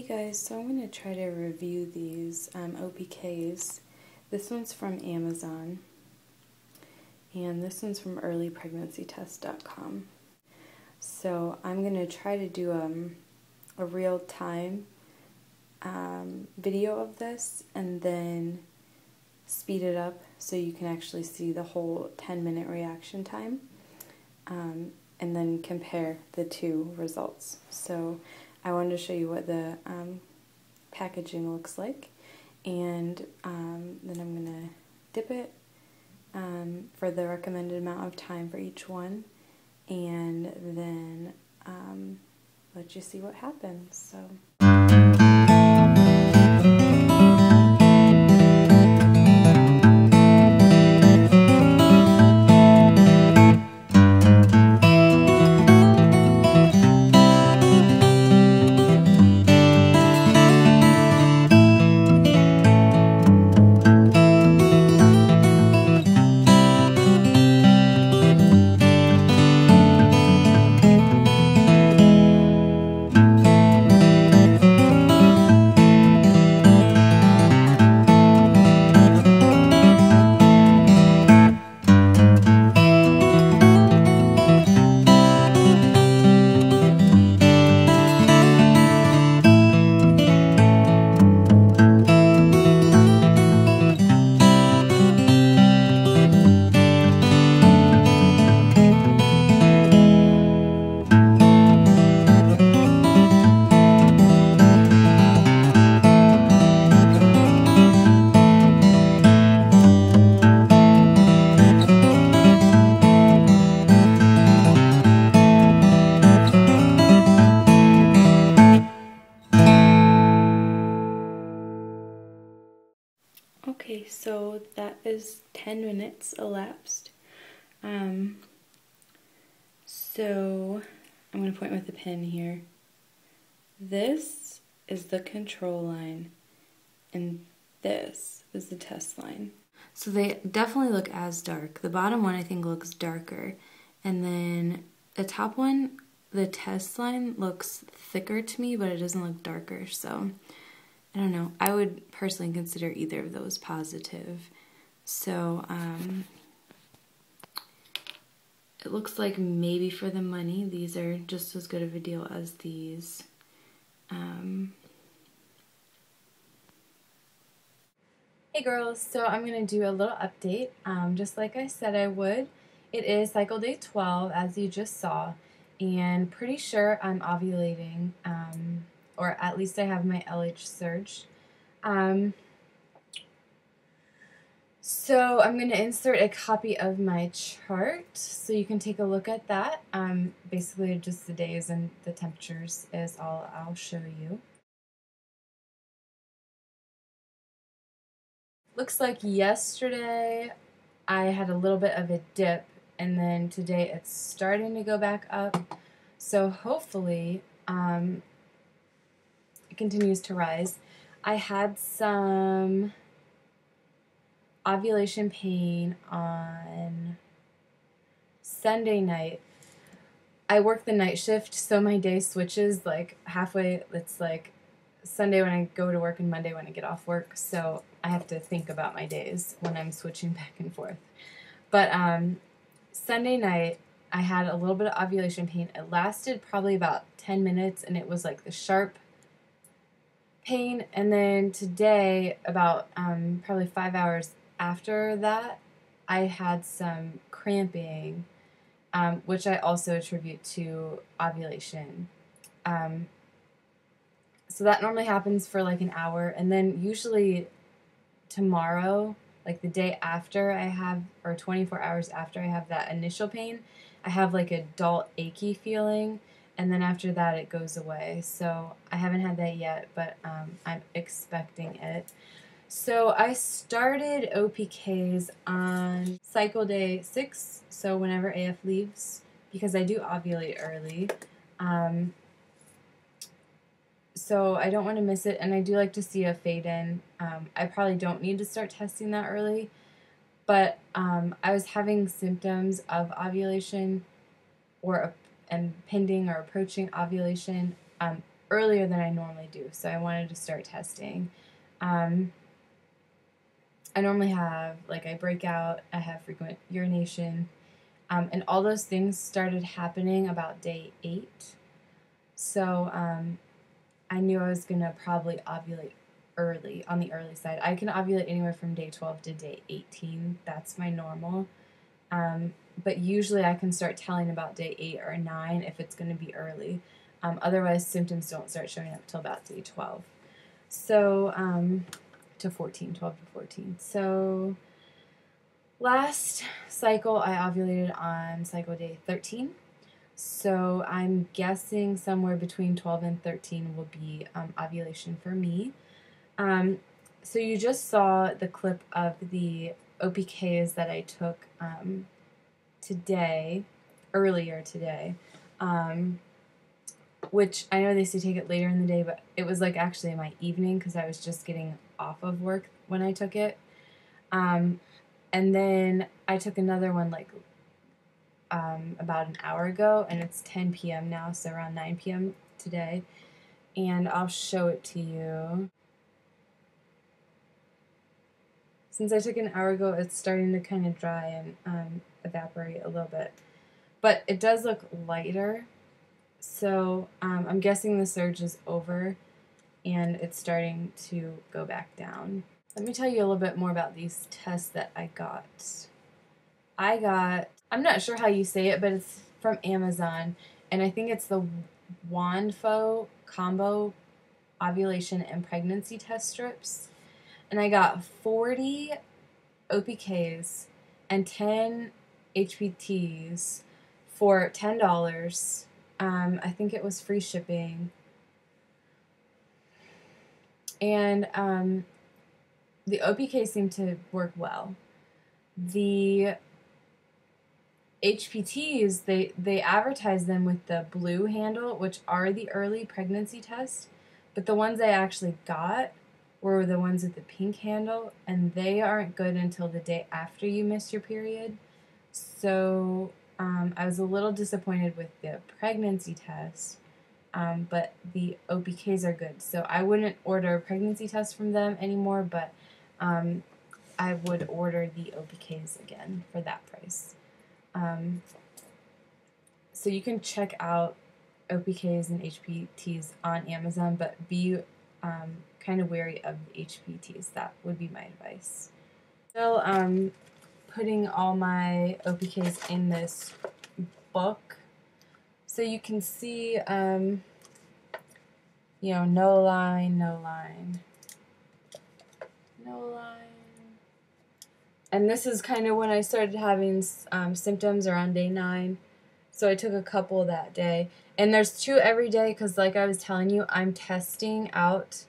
Hey guys, so I'm going to try to review these OPKs. This one's from Amazon, and this one's from earlypregnancytest.com. So I'm going to try to do a real-time video of this and then speed it up so you can actually see the whole 10-minute reaction time, and then compare the two results. So I wanted to show you what the packaging looks like, and then I'm going to dip it for the recommended amount of time for each one, and then let you see what happens. So. Okay, so that is 10 minutes elapsed. So I'm going to point with a pin here. This is the control line, and this is the test line. So they definitely look as dark. The bottom one I think looks darker, and then the top one, the test line, looks thicker to me, but it doesn't look darker, so I don't know. I would personally consider either of those positive. So it looks like maybe for the money, these are just as good of a deal as these. Hey girls, so I'm going to do a little update, just like I said I would. It is cycle day 12, as you just saw, and pretty sure I'm ovulating, or at least I have my LH surge. So I'm going to insert a copy of my chart so you can take a look at that. Basically just the days and the temperatures is all I'll show you. Looks like yesterday I had a little bit of a dip, and then today it's starting to go back up. So hopefully it continues to rise. I had some ovulation pain on Sunday night. I work the night shift, so my day switches like halfway. It's like Sunday when I go to work and Monday when I get off work, so I have to think about my days when I'm switching back and forth. But Sunday night I had a little bit of ovulation pain. It lasted probably about 10 minutes, and it was like the sharp pain. And then today, about probably 5 hours after that, I had some cramping, which I also attribute to ovulation. So that normally happens for like an hour, and then usually tomorrow, like the day after I have, or 24 hours after I have that initial pain, I have like a dull, achy feeling, and then after that it goes away. So I haven't had that yet, but I'm expecting it. So I started OPKs on cycle day 6, so whenever AF leaves, because I do ovulate early. So I don't want to miss it, and I do like to see a fade in. I probably don't need to start testing that early, but I was having symptoms of ovulation and pending or approaching ovulation earlier than I normally do, so I wanted to start testing. I normally have, like, I break out, I have frequent urination, and all those things started happening about day 8. So I knew I was going to probably ovulate early, on the early side. I can ovulate anywhere from day 12 to day 18. That's my normal. But usually I can start telling about day 8 or 9 if it's going to be early. Otherwise, symptoms don't start showing up till about day 12. So, to 14, 12 to 14. So, last cycle I ovulated on cycle day 13. So I'm guessing somewhere between 12 and 13 will be ovulation for me. So you just saw the clip of the OPKs that I took earlier today, which I know they say take it later in the day, but it was like actually in my evening because I was just getting off of work when I took it. And then I took another one like about an hour ago, and it's 10 p.m. now, so around 9 p.m. today, and I'll show it to you. Since I took an hour ago, it's starting to kind of dry and evaporate a little bit, but it does look lighter, so I'm guessing the surge is over and it's starting to go back down. Let me tell you a little bit more about these tests that I got. I'm not sure how you say it, but it's from Amazon, and I think it's the Wanfo Combo Ovulation and Pregnancy Test Strips. And I got 40 OPKs and 10 HPTs for $10. I think it was free shipping. And the OPK seemed to work well. The HPTs, they advertise them with the blue handle, which are the early pregnancy tests, but the ones I actually got were the ones with the pink handle, and they aren't good until the day after you miss your period. So I was a little disappointed with the pregnancy test, but the OPKs are good. So I wouldn't order a pregnancy test from them anymore, but I would order the OPKs again for that price. So you can check out OPKs and HPTs on Amazon, but be kind of wary of the HPTs. That would be my advice. Still putting all my OPKs in this book. So you can see, no line, no line, no line. And this is kind of when I started having symptoms around day 9. So I took a couple that day. And there's 2 every day because, like I was telling you, I'm testing out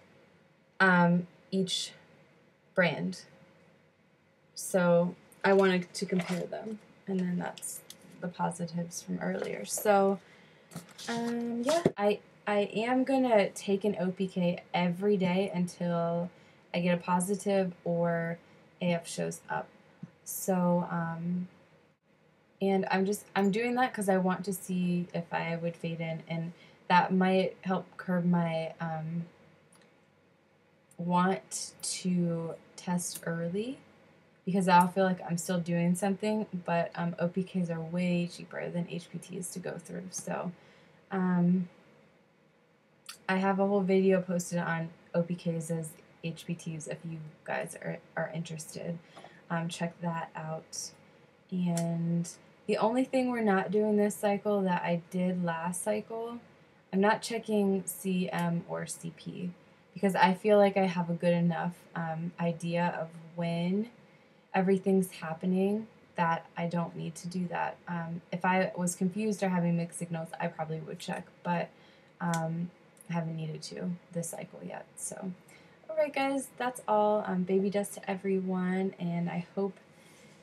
each brand. So I wanted to compare them. And then that's the positives from earlier. So, yeah, I am going to take an OPK every day until I get a positive or AF shows up. So, and I'm doing that because I want to see if I would fade in, and that might help curb my want to test early, because I'll feel like I'm still doing something, but OPKs are way cheaper than HPTs to go through. So I have a whole video posted on OPKs as HPTs if you guys are interested. Check that out. And the only thing we're not doing this cycle that I did last cycle, I'm not checking CM or CP, because I feel like I have a good enough idea of when everything's happening that I don't need to do that. If I was confused or having mixed signals, I probably would check, but I haven't needed to this cycle yet. So, alright guys, that's all. Baby dust to everyone, and I hope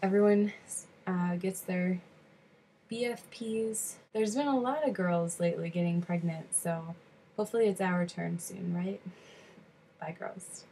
everyone gets their BFPs. There's been a lot of girls lately getting pregnant, so hopefully it's our turn soon, right? Bye, girls.